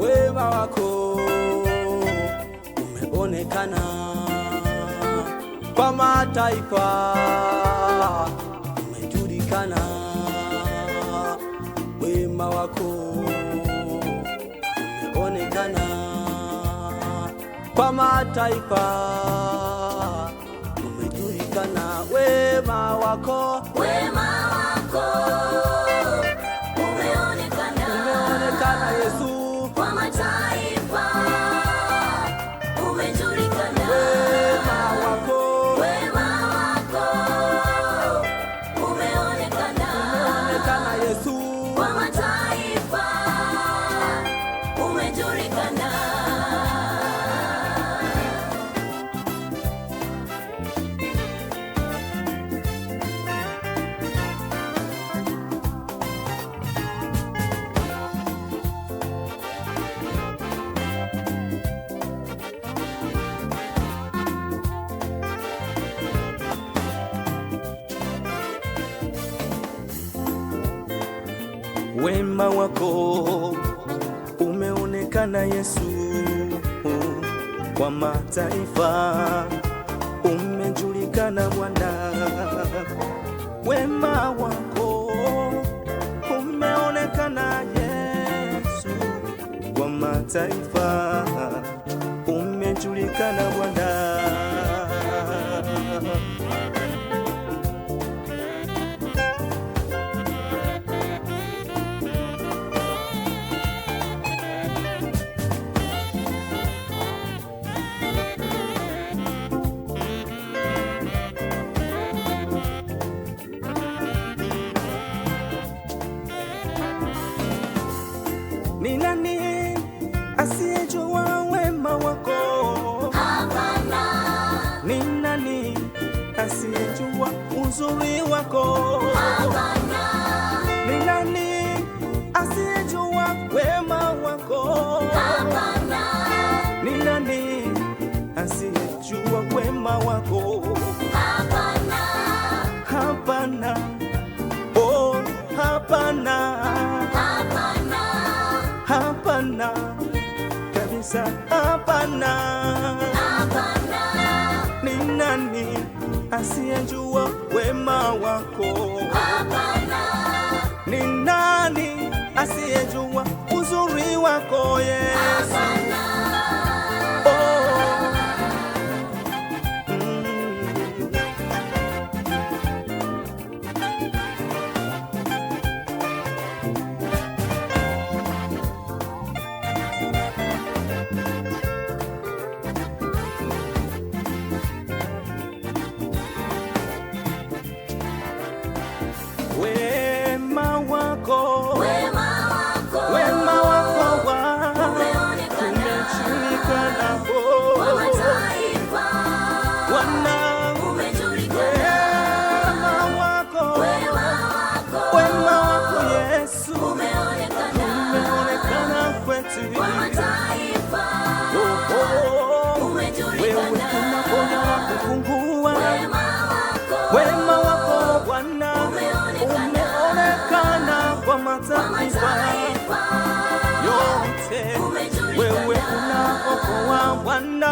wema wako umeonekana kwa mataifa, umejulikana. Wema wako umeonekana kwa mataifa, umejulikana. Wema wako umeonekana Yesu kwa mataifa, umejulikana. Wema wako umeonekana Yesu kwa mataifa, umejulikana. Wema wako umeonekana Yesu kwa mataifa, umejulikana Bwana. Wema wako umeonekana Yesu kwa mataifa, umejulikana Bwana. Ni nani asiyejua wema wako? Hapana. Ni nani asiyejua uzuri wako? Hapana. Ni nani asiyejua wema wako? Hapana. Ni nani asiyejua wema wako? Hapana. Hapana, oh hapana, Hapana. hapana kabisa, hapana. Hapana. Ni nani asiyejua wema wako? Hapana. Ni nani asiyejua uzuri wako Yesu? Hapana. Wema wako umejulikana kwa mataifa, Bwana. umejulikana. Wema wako Yesu umeonekana kwetu kwa mataifa, umejulikana. wewe unaponya na kufungua. Wema wako Bwana umeonekana kwa mataifa yote, wewe unaokoa Bwana.